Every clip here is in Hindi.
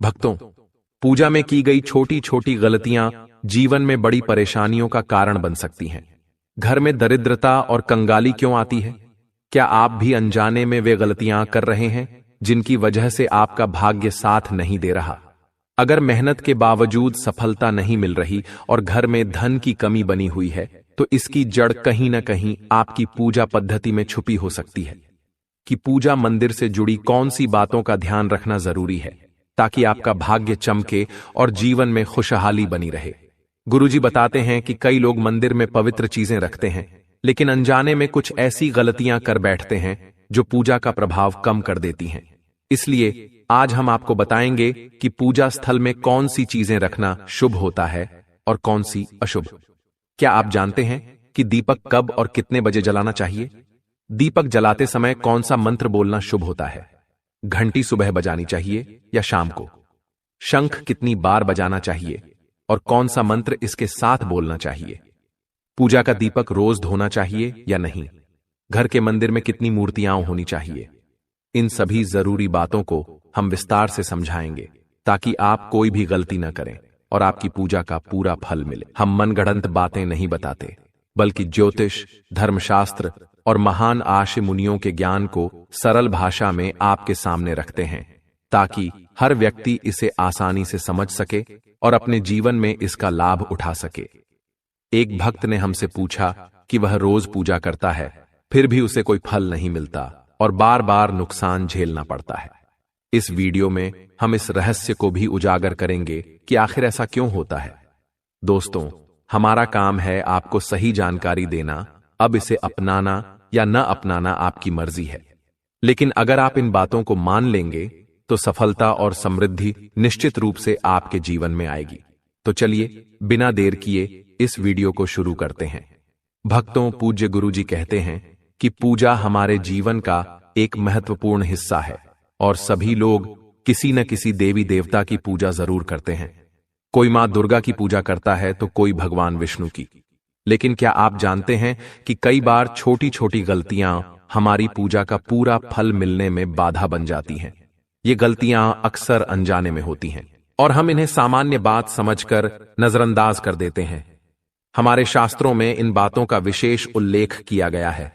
भक्तों, पूजा में की गई छोटी छोटी गलतियां जीवन में बड़ी परेशानियों का कारण बन सकती हैं। घर में दरिद्रता और कंगाली क्यों आती है? क्या आप भी अनजाने में वे गलतियां कर रहे हैं जिनकी वजह से आपका भाग्य साथ नहीं दे रहा? अगर मेहनत के बावजूद सफलता नहीं मिल रही और घर में धन की कमी बनी हुई है, तो इसकी जड़ कहीं न कहीं आपकी पूजा पद्धति में छुपी हो सकती है। कि पूजा मंदिर से जुड़ी कौन सी बातों का ध्यान रखना जरूरी है ताकि आपका भाग्य चमके और जीवन में खुशहाली बनी रहे। गुरुजी बताते हैं कि कई लोग मंदिर में पवित्र चीजें रखते हैं, लेकिन अनजाने में कुछ ऐसी गलतियां कर बैठते हैं जो पूजा का प्रभाव कम कर देती हैं। इसलिए आज हम आपको बताएंगे कि पूजा स्थल में कौन सी चीजें रखना शुभ होता है और कौन सी अशुभ। क्या आप जानते हैं कि दीपक कब और कितने बजे जलाना चाहिए? दीपक जलाते समय कौन सा मंत्र बोलना शुभ होता है? घंटी सुबह बजानी चाहिए या शाम को? शंख कितनी बार बजाना चाहिए और कौन सा मंत्र इसके साथ बोलना चाहिए? पूजा का दीपक रोज धोना चाहिए या नहीं? घर के मंदिर में कितनी मूर्तियां होनी चाहिए? इन सभी जरूरी बातों को हम विस्तार से समझाएंगे ताकि आप कोई भी गलती न करें और आपकी पूजा का पूरा फल मिले। हम मनगढ़ंत बातें नहीं बताते, बल्कि ज्योतिष, धर्मशास्त्र और महान आर्ष मुनियों के ज्ञान को सरल भाषा में आपके सामने रखते हैं ताकि हर व्यक्ति इसे आसानी से समझ सके और अपने जीवन में इसका लाभ उठा सके। एक भक्त ने हमसे पूछा कि वह रोज पूजा करता है, फिर भी उसे कोई फल नहीं मिलता और बार बार नुकसान झेलना पड़ता है। इस वीडियो में हम इस रहस्य को भी उजागर करेंगे कि आखिर ऐसा क्यों होता है। दोस्तों, हमारा काम है आपको सही जानकारी देना। अब इसे अपनाना या न अपनाना आपकी मर्जी है, लेकिन अगर आप इन बातों को मान लेंगे तो सफलता और समृद्धि निश्चित रूप से आपके जीवन में आएगी। तो चलिए बिना देर किए इस वीडियो को शुरू करते हैं। भक्तों, पूज्य गुरुजी कहते हैं कि पूजा हमारे जीवन का एक महत्वपूर्ण हिस्सा है और सभी लोग किसी न किसी देवी देवता की पूजा जरूर करते हैं। कोई मां दुर्गा की पूजा करता है तो कोई भगवान विष्णु की। लेकिन क्या आप जानते हैं कि कई बार छोटी छोटी गलतियां हमारी पूजा का पूरा फल मिलने में बाधा बन जाती हैं। ये गलतियां अक्सर अनजाने में होती हैं और हम इन्हें सामान्य बात समझकर नजरअंदाज कर देते हैं। हमारे शास्त्रों में इन बातों का विशेष उल्लेख किया गया है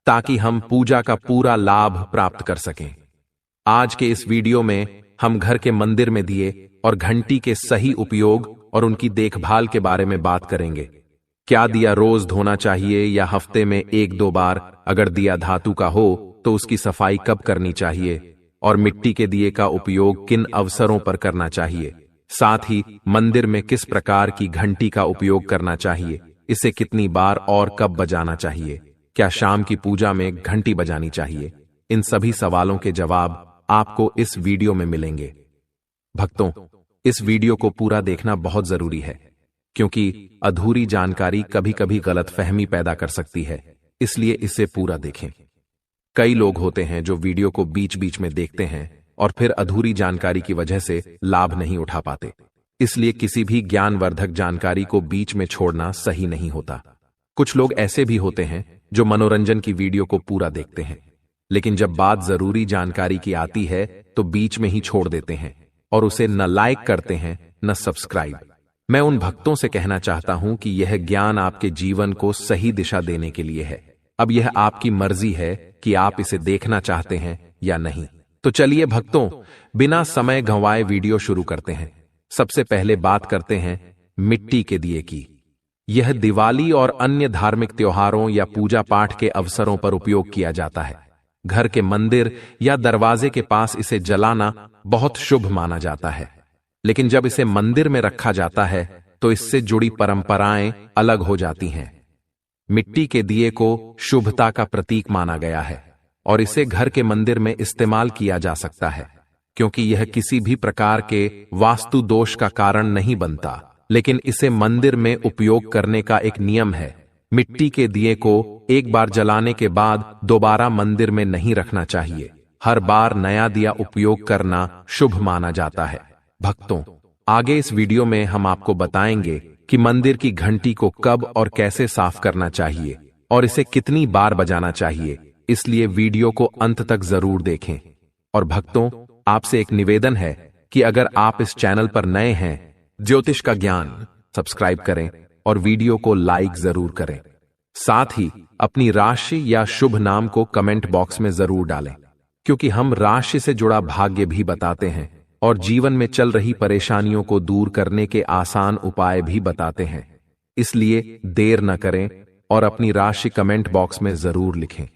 ताकि हम पूजा का पूरा लाभ प्राप्त कर सकें। आज के इस वीडियो में हम घर के मंदिर में दिए और घंटी के सही उपयोग और उनकी देखभाल के बारे में बात करेंगे। क्या दिया रोज धोना चाहिए या हफ्ते में 1-2 बार? अगर दिया धातु का हो तो उसकी सफाई कब करनी चाहिए? और मिट्टी के दिए का उपयोग किन अवसरों पर करना चाहिए? साथ ही मंदिर में किस प्रकार की घंटी का उपयोग करना चाहिए? इसे कितनी बार और कब बजाना चाहिए? क्या शाम की पूजा में घंटी बजानी चाहिए? इन सभी सवालों के जवाब आपको इस वीडियो में मिलेंगे। भक्तों, इस वीडियो को पूरा देखना बहुत जरूरी है क्योंकि अधूरी जानकारी कभी कभी गलतफहमी पैदा कर सकती है, इसलिए इसे पूरा देखें। कई लोग होते हैं जो वीडियो को बीच बीच में देखते हैं और फिर अधूरी जानकारी की वजह से लाभ नहीं उठा पाते। इसलिए किसी भी ज्ञानवर्धक जानकारी को बीच में छोड़ना सही नहीं होता। कुछ लोग ऐसे भी होते हैं जो मनोरंजन की वीडियो को पूरा देखते हैं, लेकिन जब बात जरूरी जानकारी की आती है तो बीच में ही छोड़ देते हैं और उसे न लाइक करते हैं न सब्सक्राइब। मैं उन भक्तों से कहना चाहता हूं कि यह ज्ञान आपके जीवन को सही दिशा देने के लिए है। अब यह आपकी मर्जी है कि आप इसे देखना चाहते हैं या नहीं। तो चलिए भक्तों, बिना समय गंवाए वीडियो शुरू करते हैं। सबसे पहले बात करते हैं मिट्टी के दिए की। यह दिवाली और अन्य धार्मिक त्योहारों या पूजा पाठ के अवसरों पर उपयोग किया जाता है। घर के मंदिर या दरवाजे के पास इसे जलाना बहुत शुभ माना जाता है, लेकिन जब इसे मंदिर में रखा जाता है तो इससे जुड़ी परंपराएं अलग हो जाती हैं। मिट्टी के दिए को शुभता का प्रतीक माना गया है और इसे घर के मंदिर में इस्तेमाल किया जा सकता है क्योंकि यह किसी भी प्रकार के वास्तु दोष का कारण नहीं बनता, लेकिन इसे मंदिर में उपयोग करने का एक नियम है। मिट्टी के दिए को एक बार जलाने के बाद दोबारा मंदिर में नहीं रखना चाहिए। हर बार नया दिया उपयोग करना शुभ माना जाता है। भक्तों, आगे इस वीडियो में हम आपको बताएंगे कि मंदिर की घंटी को कब और कैसे साफ करना चाहिए और इसे कितनी बार बजाना चाहिए, इसलिए वीडियो को अंत तक जरूर देखें। और भक्तों, आपसे एक निवेदन है कि अगर आप इस चैनल पर नए हैं, ज्योतिष का ज्ञान, सब्सक्राइब करें और वीडियो को लाइक जरूर करें। साथ ही अपनी राशि या शुभ नाम को कमेंट बॉक्स में जरूर डालें, क्योंकि हम राशि से जुड़ा भाग्य भी बताते हैं और जीवन में चल रही परेशानियों को दूर करने के आसान उपाय भी बताते हैं। इसलिए देर न करें और अपनी राशि कमेंट बॉक्स में जरूर लिखें।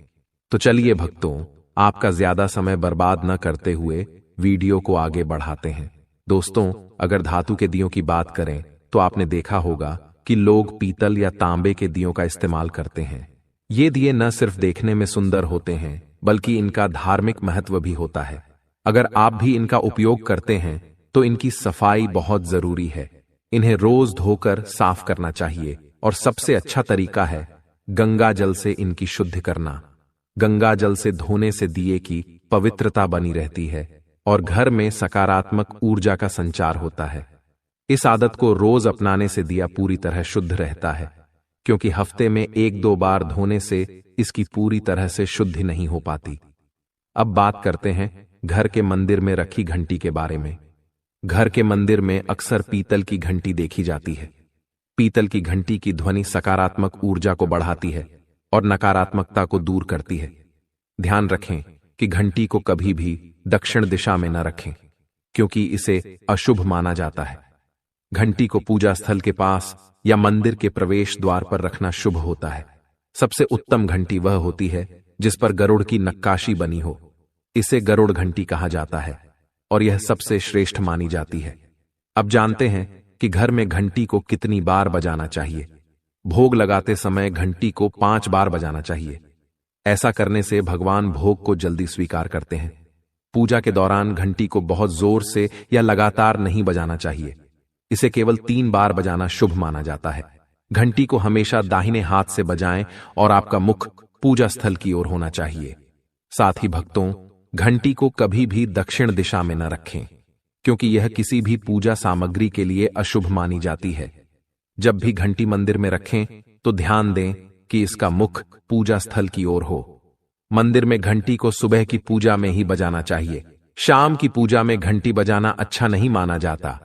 तो चलिए भक्तों, आपका ज्यादा समय बर्बाद न करते हुए वीडियो को आगे बढ़ाते हैं। दोस्तों, अगर धातु के दियों की बात करें तो आपने देखा होगा कि लोग पीतल या तांबे के दियों का इस्तेमाल करते हैं। ये दिए न सिर्फ देखने में सुंदर होते हैं, बल्कि इनका धार्मिक महत्व भी होता है। अगर आप भी इनका उपयोग करते हैं तो इनकी सफाई बहुत जरूरी है। इन्हें रोज धोकर साफ करना चाहिए और सबसे अच्छा तरीका है गंगा जल से इनकी शुद्धि करना। गंगा जल से धोने से दिए की पवित्रता बनी रहती है और घर में सकारात्मक ऊर्जा का संचार होता है। इस आदत को रोज अपनाने से दिया पूरी तरह शुद्ध रहता है, क्योंकि हफ्ते में 1-2 बार धोने से इसकी पूरी तरह से शुद्धि नहीं हो पाती। अब बात करते हैं घर के मंदिर में रखी घंटी के बारे में। घर के मंदिर में अक्सर पीतल की घंटी देखी जाती है। पीतल की घंटी की ध्वनि सकारात्मक ऊर्जा को बढ़ाती है और नकारात्मकता को दूर करती है। ध्यान रखें कि घंटी को कभी भी दक्षिण दिशा में न रखें, क्योंकि इसे अशुभ माना जाता है। घंटी को पूजा स्थल के पास या मंदिर के प्रवेश द्वार पर रखना शुभ होता है। सबसे उत्तम घंटी वह होती है जिस पर गरुड़ की नक्काशी बनी हो। इसे गरुड़ घंटी कहा जाता है और यह सबसे श्रेष्ठ मानी जाती है। अब जानते हैं कि घर में घंटी को कितनी बार बजाना चाहिए। भोग लगाते समय घंटी को 5 बार बजाना चाहिए। ऐसा करने से भगवान भोग को जल्दी स्वीकार करते हैं। पूजा के दौरान घंटी को बहुत जोर से या लगातार नहीं बजाना चाहिए। इसे केवल 3 बार बजाना शुभ माना जाता है। घंटी को हमेशा दाहिने हाथ से बजाएं और आपका मुख पूजा स्थल की ओर होना चाहिए। साथ ही भक्तों, घंटी को कभी भी दक्षिण दिशा में न रखें, क्योंकि यह किसी भी पूजा सामग्री के लिए अशुभ मानी जाती है। जब भी घंटी मंदिर में रखें तो ध्यान दें कि इसका मुख पूजा स्थल की ओर हो। मंदिर में घंटी को सुबह की पूजा में ही बजाना चाहिए। शाम की पूजा में घंटी बजाना अच्छा नहीं माना जाता।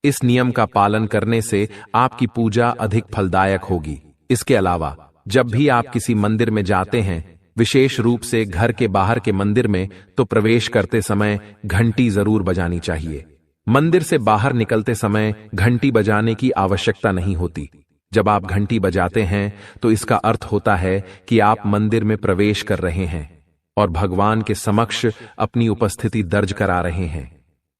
इस नियम का पालन करने से आपकी पूजा अधिक फलदायक होगी। इसके अलावा जब भी आप किसी मंदिर में जाते हैं, विशेष रूप से घर के बाहर के मंदिर में, तो प्रवेश करते समय घंटी जरूर बजानी चाहिए। मंदिर से बाहर निकलते समय घंटी बजाने की आवश्यकता नहीं होती। जब आप घंटी बजाते हैं तो इसका अर्थ होता है कि आप मंदिर में प्रवेश कर रहे हैं और भगवान के समक्ष अपनी उपस्थिति दर्ज करा रहे हैं।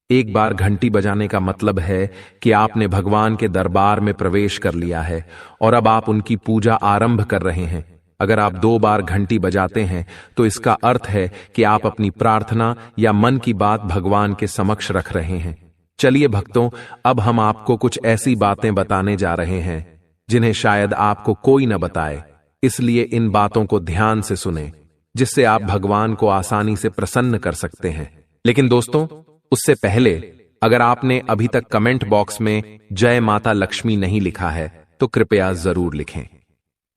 एक बार घंटी बजाने का मतलब है कि आपने भगवान के दरबार में प्रवेश कर लिया है और अब आप उनकी पूजा आरंभ कर रहे हैं। अगर आप 2 बार घंटी बजाते हैं तो इसका अर्थ है कि आप अपनी प्रार्थना या मन की बात भगवान के समक्ष रख रहे हैं। चलिए भक्तों, अब हम आपको कुछ ऐसी बातें बताने जा रहे हैं जिन्हें शायद आपको कोई न बताए। इसलिए इन बातों को ध्यान से सुनें, जिससे आप भगवान को आसानी से प्रसन्न कर सकते हैं। लेकिन दोस्तों, उससे पहले अगर आपने अभी तक कमेंट बॉक्स में जय माता लक्ष्मी नहीं लिखा है तो कृपया जरूर लिखें।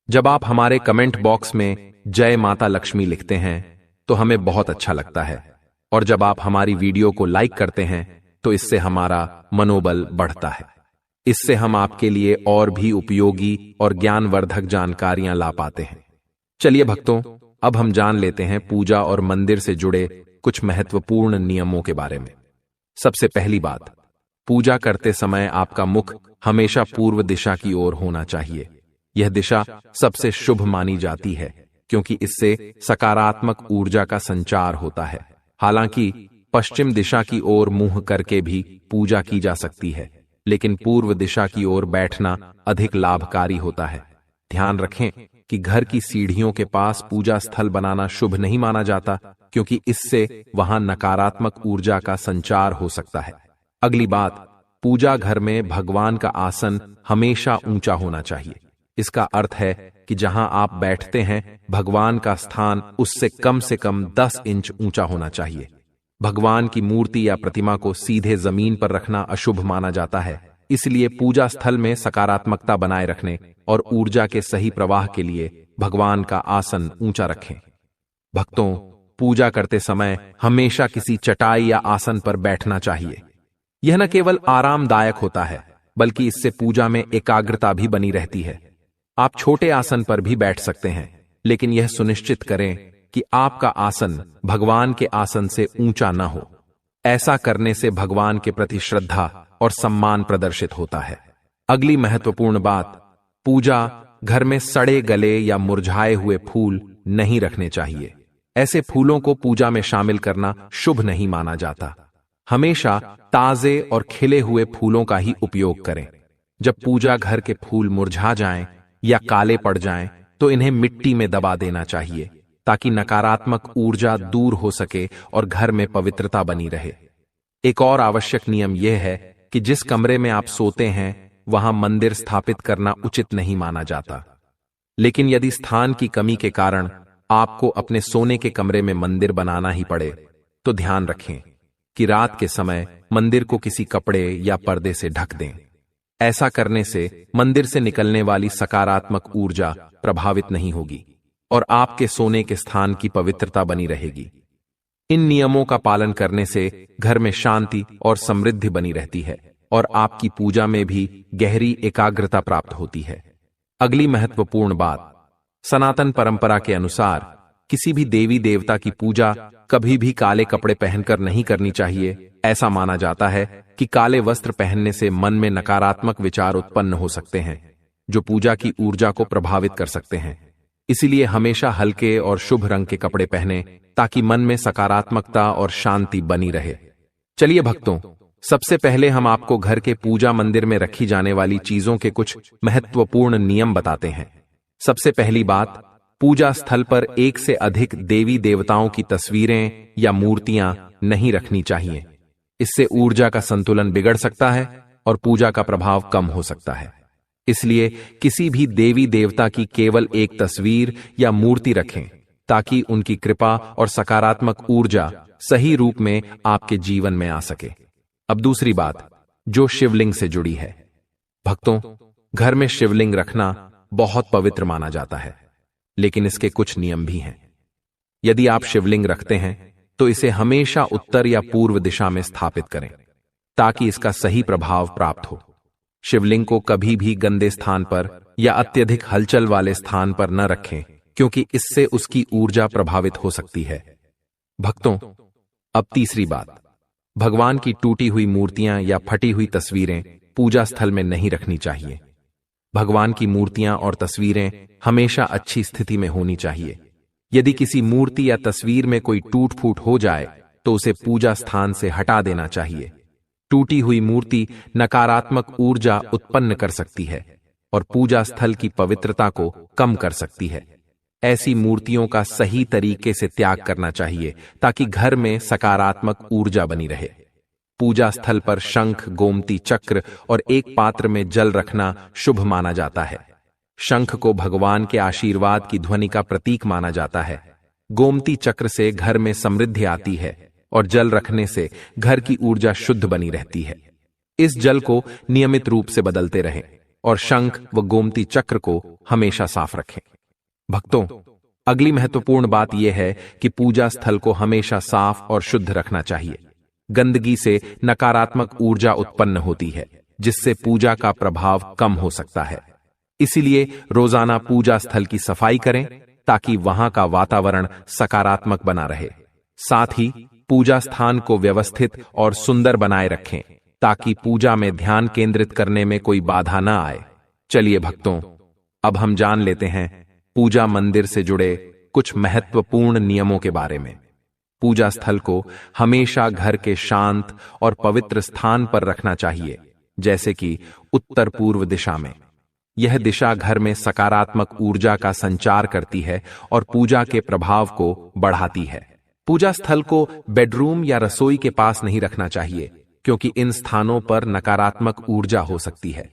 जब आप हमारे कमेंट बॉक्स में जय माता लक्ष्मी लिखते हैं तो हमें बहुत अच्छा लगता है, और जब आप हमारी वीडियो को लाइक करते हैं तो इससे हमारा मनोबल बढ़ता है। इससे हम आपके लिए और भी उपयोगी और ज्ञानवर्धक जानकारियां ला पाते हैं। चलिए भक्तों, अब हम जान लेते हैं पूजा और मंदिर से जुड़े कुछ महत्वपूर्ण नियमों के बारे में। सबसे पहली बात, पूजा करते समय आपका मुख हमेशा पूर्व दिशा की ओर होना चाहिए। यह दिशा सबसे शुभ मानी जाती है, क्योंकि इससे सकारात्मक ऊर्जा का संचार होता है। हालांकि पश्चिम दिशा की ओर मुंह करके भी पूजा की जा सकती है, लेकिन पूर्व दिशा की ओर बैठना अधिक लाभकारी होता है। ध्यान रखें कि घर की सीढ़ियों के पास पूजा स्थल बनाना शुभ नहीं माना जाता, क्योंकि इससे वहां नकारात्मक ऊर्जा का संचार हो सकता है। अगली बात, पूजा घर में भगवान का आसन हमेशा ऊंचा होना चाहिए। इसका अर्थ है कि जहां आप बैठते हैं, भगवान का स्थान उससे कम 10 इंच ऊंचा होना चाहिए। भगवान की मूर्ति या प्रतिमा को सीधे जमीन पर रखना अशुभ माना जाता है। इसलिए पूजा स्थल में सकारात्मकता बनाए रखने और ऊर्जा के सही प्रवाह के लिए भगवान का आसन ऊंचा रखें। भक्तों, पूजा करते समय हमेशा किसी चटाई या आसन पर बैठना चाहिए। यह न केवल आरामदायक होता है बल्कि इससे पूजा में एकाग्रता भी बनी रहती है। आप छोटे आसन पर भी बैठ सकते हैं, लेकिन यह सुनिश्चित करें कि आपका आसन भगवान के आसन से ऊंचा न हो। ऐसा करने से भगवान के प्रति श्रद्धा और सम्मान प्रदर्शित होता है। अगली महत्वपूर्ण बात, पूजा घर में सड़े गले या मुरझाए हुए फूल नहीं रखने चाहिए। ऐसे फूलों को पूजा में शामिल करना शुभ नहीं माना जाता। हमेशा ताजे और खिले हुए फूलों का ही उपयोग करें। जब पूजा घर के फूल मुरझा जाएं या काले पड़ जाएं, तो इन्हें मिट्टी में दबा देना चाहिए ताकि नकारात्मक ऊर्जा दूर हो सके और घर में पवित्रता बनी रहे। एक और आवश्यक नियम यह है कि जिस कमरे में आप सोते हैं वहां मंदिर स्थापित करना उचित नहीं माना जाता। लेकिन यदि स्थान की कमी के कारण आपको अपने सोने के कमरे में मंदिर बनाना ही पड़े, तो ध्यान रखें कि रात के समय मंदिर को किसी कपड़े या पर्दे से ढक दें। ऐसा करने से मंदिर से निकलने वाली सकारात्मक ऊर्जा प्रभावित नहीं होगी और आपके सोने के स्थान की पवित्रता बनी रहेगी। इन नियमों का पालन करने से घर में शांति और समृद्धि बनी रहती है और आपकी पूजा में भी गहरी एकाग्रता प्राप्त होती है। अगली महत्वपूर्ण बात, सनातन परंपरा के अनुसार किसी भी देवी देवता की पूजा कभी भी काले कपड़े पहनकर नहीं करनी चाहिए। ऐसा माना जाता है कि काले वस्त्र पहनने से मन में नकारात्मक विचार उत्पन्न हो सकते हैं, जो पूजा की ऊर्जा को प्रभावित कर सकते हैं। इसीलिए हमेशा हल्के और शुभ रंग के कपड़े पहने ताकि मन में सकारात्मकता और शांति बनी रहे। चलिए भक्तों, सबसे पहले हम आपको घर के पूजा मंदिर में रखी जाने वाली चीजों के कुछ महत्वपूर्ण नियम बताते हैं। सबसे पहली बात, पूजा स्थल पर एक से अधिक देवी देवताओं की तस्वीरें या मूर्तियां नहीं रखनी चाहिए। इससे ऊर्जा का संतुलन बिगड़ सकता है और पूजा का प्रभाव कम हो सकता है। इसलिए किसी भी देवी देवता की केवल एक तस्वीर या मूर्ति रखें ताकि उनकी कृपा और सकारात्मक ऊर्जा सही रूप में आपके जीवन में आ सके। अब दूसरी बात, जो शिवलिंग से जुड़ी है। भक्तों, घर में शिवलिंग रखना बहुत पवित्र माना जाता है, लेकिन इसके कुछ नियम भी हैं। यदि आप शिवलिंग रखते हैं तो इसे हमेशा उत्तर या पूर्व दिशा में स्थापित करें ताकि इसका सही प्रभाव प्राप्त हो। शिवलिंग को कभी भी गंदे स्थान पर या अत्यधिक हलचल वाले स्थान पर न रखें, क्योंकि इससे उसकी ऊर्जा प्रभावित हो सकती है। भक्तों, अब तीसरी बात, भगवान की टूटी हुई मूर्तियां या फटी हुई तस्वीरें पूजा स्थल में नहीं रखनी चाहिए। भगवान की मूर्तियां और तस्वीरें हमेशा अच्छी स्थिति में होनी चाहिए। यदि किसी मूर्ति या तस्वीर में कोई टूट फूट हो जाए तो उसे पूजा स्थान से हटा देना चाहिए। टूटी हुई मूर्ति नकारात्मक ऊर्जा उत्पन्न कर सकती है और पूजा स्थल की पवित्रता को कम कर सकती है। ऐसी मूर्तियों का सही तरीके से त्याग करना चाहिए ताकि घर में सकारात्मक ऊर्जा बनी रहे। पूजा स्थल पर शंख, गोमती चक्र और एक पात्र में जल रखना शुभ माना जाता है। शंख को भगवान के आशीर्वाद की ध्वनि का प्रतीक माना जाता है। गोमती चक्र से घर में समृद्धि आती है और जल रखने से घर की ऊर्जा शुद्ध बनी रहती है। इस जल को नियमित रूप से बदलते रहें और शंख व गोमती चक्र को हमेशा साफ रखें। भक्तों, अगली महत्वपूर्ण बात यह है कि पूजा स्थल को हमेशा साफ और शुद्ध रखना चाहिए। गंदगी से नकारात्मक ऊर्जा उत्पन्न होती है, जिससे पूजा का प्रभाव कम हो सकता है। इसीलिए रोजाना पूजा स्थल की सफाई करें ताकि वहां का वातावरण सकारात्मक बना रहे। साथ ही पूजा स्थान को व्यवस्थित और सुंदर बनाए रखें ताकि पूजा में ध्यान केंद्रित करने में कोई बाधा न आए। चलिए भक्तों, अब हम जान लेते हैं पूजा मंदिर से जुड़े कुछ महत्वपूर्ण नियमों के बारे में। पूजा स्थल को हमेशा घर के शांत और पवित्र स्थान पर रखना चाहिए, जैसे कि उत्तर पूर्व दिशा में। यह दिशा घर में सकारात्मक ऊर्जा का संचार करती है और पूजा के प्रभाव को बढ़ाती है। पूजा स्थल को बेडरूम या रसोई के पास नहीं रखना चाहिए, क्योंकि इन स्थानों पर नकारात्मक ऊर्जा हो सकती है।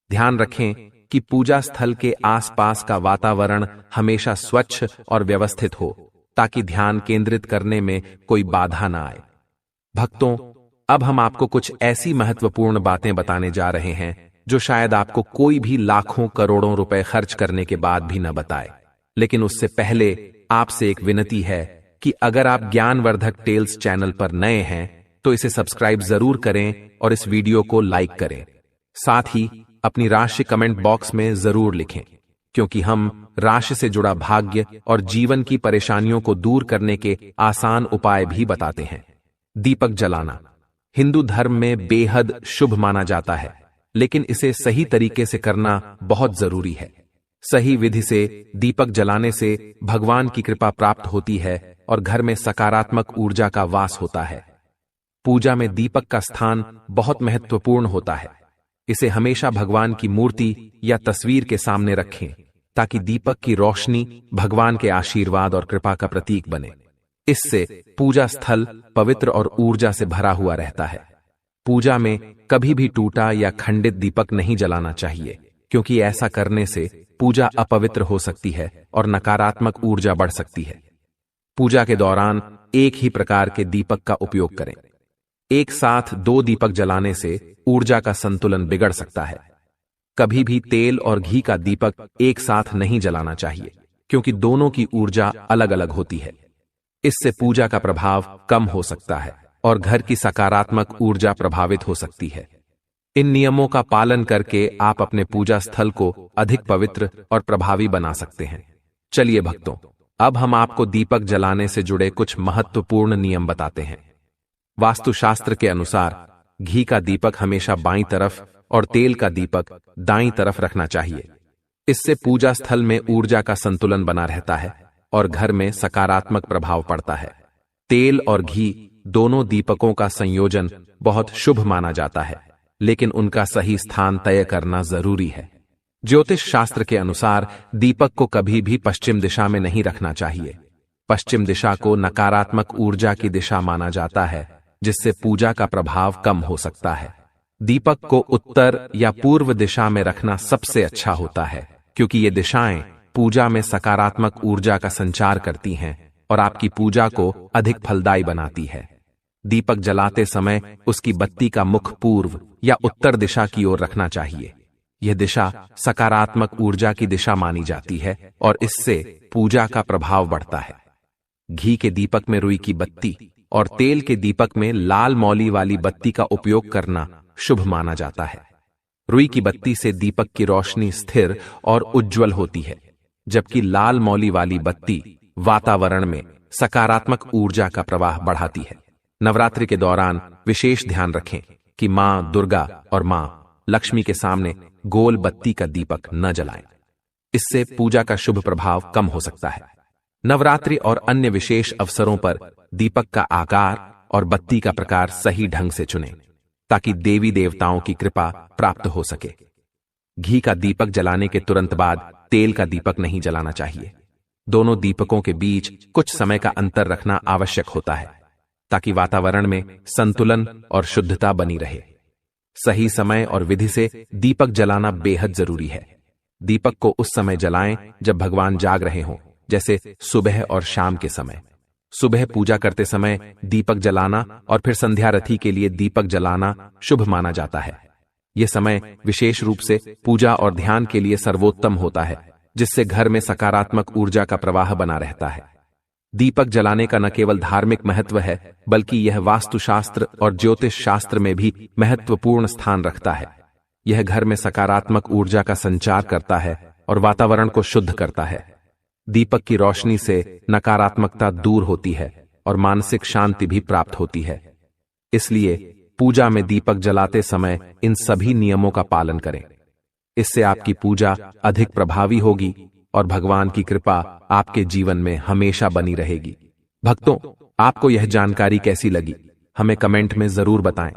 ध्यान रखें कि पूजा स्थल के आसपास का वातावरण हमेशा स्वच्छ और व्यवस्थित हो ताकि ध्यान केंद्रित करने में कोई बाधा न आए। भक्तों, अब हम आपको कुछ ऐसी महत्वपूर्ण बातें बताने जा रहे हैं जो शायद आपको कोई भी लाखों करोड़ों रुपए खर्च करने के बाद भी न बताए। लेकिन उससे पहले आपसे एक विनती है कि अगर आप ज्ञानवर्धक टेल्स चैनल पर नए हैं तो इसे सब्सक्राइब जरूर करें और इस वीडियो को लाइक करें। साथ ही अपनी राशि कमेंट बॉक्स में जरूर लिखें, क्योंकि हम राशि से जुड़ा भाग्य और जीवन की परेशानियों को दूर करने के आसान उपाय भी बताते हैं। दीपक जलाना हिंदू धर्म में बेहद शुभ माना जाता है, लेकिन इसे सही तरीके से करना बहुत जरूरी है। सही विधि से दीपक जलाने से भगवान की कृपा प्राप्त होती है और घर में सकारात्मक ऊर्जा का वास होता है। पूजा में दीपक का स्थान बहुत महत्वपूर्ण होता है। इसे हमेशा भगवान की मूर्ति या तस्वीर के सामने रखें, ताकि दीपक की रोशनी भगवान के आशीर्वाद और कृपा का प्रतीक बने। इससे पूजा स्थल पवित्र और ऊर्जा से भरा हुआ रहता है। पूजा में कभी भी टूटा या खंडित दीपक नहीं जलाना चाहिए, क्योंकि ऐसा करने से पूजा अपवित्र हो सकती है और नकारात्मक ऊर्जा बढ़ सकती है। पूजा के दौरान एक ही प्रकार के दीपक का उपयोग करें। एक साथ 2 दीपक जलाने से ऊर्जा का संतुलन बिगड़ सकता है। कभी भी तेल और घी का दीपक एक साथ नहीं जलाना चाहिए, क्योंकि दोनों की ऊर्जा अलग अलग होती है। इससे पूजा का प्रभाव कम हो सकता है और घर की सकारात्मक ऊर्जा प्रभावित हो सकती है। इन नियमों का पालन करके आप अपने पूजा स्थल को अधिक पवित्र और प्रभावी बना सकते हैं। चलिए भक्तों, अब हम आपको दीपक जलाने से जुड़े कुछ महत्वपूर्ण नियम बताते हैं। वास्तुशास्त्र के अनुसार घी का दीपक हमेशा बाईं तरफ और तेल का दीपक दाईं तरफ रखना चाहिए। इससे पूजा स्थल में ऊर्जा का संतुलन बना रहता है और घर में सकारात्मक प्रभाव पड़ता है। तेल और घी दोनों दीपकों का संयोजन बहुत शुभ माना जाता है, लेकिन उनका सही स्थान तय करना जरूरी है। ज्योतिष शास्त्र के अनुसार दीपक को कभी भी पश्चिम दिशा में नहीं रखना चाहिए। पश्चिम दिशा को नकारात्मक ऊर्जा की दिशा माना जाता है, जिससे पूजा का प्रभाव कम हो सकता है। दीपक को उत्तर या पूर्व दिशा में रखना सबसे अच्छा होता है, क्योंकि ये दिशाएं पूजा में सकारात्मक ऊर्जा का संचार करती हैं और आपकी पूजा को अधिक फलदायी बनाती है। दीपक जलाते समय उसकी बत्ती का मुख पूर्व या उत्तर दिशा की ओर रखना चाहिए। यह दिशा सकारात्मक ऊर्जा की दिशा मानी जाती है और इससे पूजा का प्रभाव बढ़ता है। घी के दीपक में रुई की बत्ती और तेल के दीपक में लाल मौली वाली बत्ती का उपयोग करना शुभ माना जाता है। रुई की बत्ती से दीपक की रोशनी स्थिर और उज्जवल होती है, जबकि लाल मौली वाली बत्ती वातावरण में सकारात्मक ऊर्जा का प्रवाह बढ़ाती है। नवरात्रि के दौरान विशेष ध्यान रखें कि मां दुर्गा और मां लक्ष्मी के सामने गोल बत्ती का दीपक न जलाएं। इससे पूजा का शुभ प्रभाव कम हो सकता है। नवरात्रि और अन्य विशेष अवसरों पर दीपक का आकार और बत्ती का प्रकार सही ढंग से चुनें, ताकि देवी देवताओं की कृपा प्राप्त हो सके। घी का दीपक जलाने के तुरंत बाद तेल का दीपक नहीं जलाना चाहिए। दोनों दीपकों के बीच कुछ समय का अंतर रखना आवश्यक होता है, ताकि वातावरण में संतुलन और शुद्धता बनी रहे। सही समय और विधि से दीपक जलाना बेहद जरूरी है। दीपक को उस समय जलाएं जब भगवान जाग रहे हों, जैसे सुबह और शाम के समय। सुबह पूजा करते समय दीपक जलाना और फिर संध्या रति के लिए दीपक जलाना शुभ माना जाता है। यह समय विशेष रूप से पूजा और ध्यान के लिए सर्वोत्तम होता है, जिससे घर में सकारात्मक ऊर्जा का प्रवाह बना रहता है। दीपक जलाने का न केवल धार्मिक महत्व है, बल्कि यह वास्तुशास्त्र और ज्योतिष शास्त्र में भी महत्वपूर्ण स्थान रखता है। यह घर में सकारात्मक ऊर्जा का संचार करता है और वातावरण को शुद्ध करता है। दीपक की रोशनी से नकारात्मकता दूर होती है और मानसिक शांति भी प्राप्त होती है। इसलिए पूजा में दीपक जलाते समय इन सभी नियमों का पालन करें। इससे आपकी पूजा अधिक प्रभावी होगी और भगवान की कृपा आपके जीवन में हमेशा बनी रहेगी। भक्तों, आपको यह जानकारी कैसी लगी, हमें कमेंट में जरूर बताएं।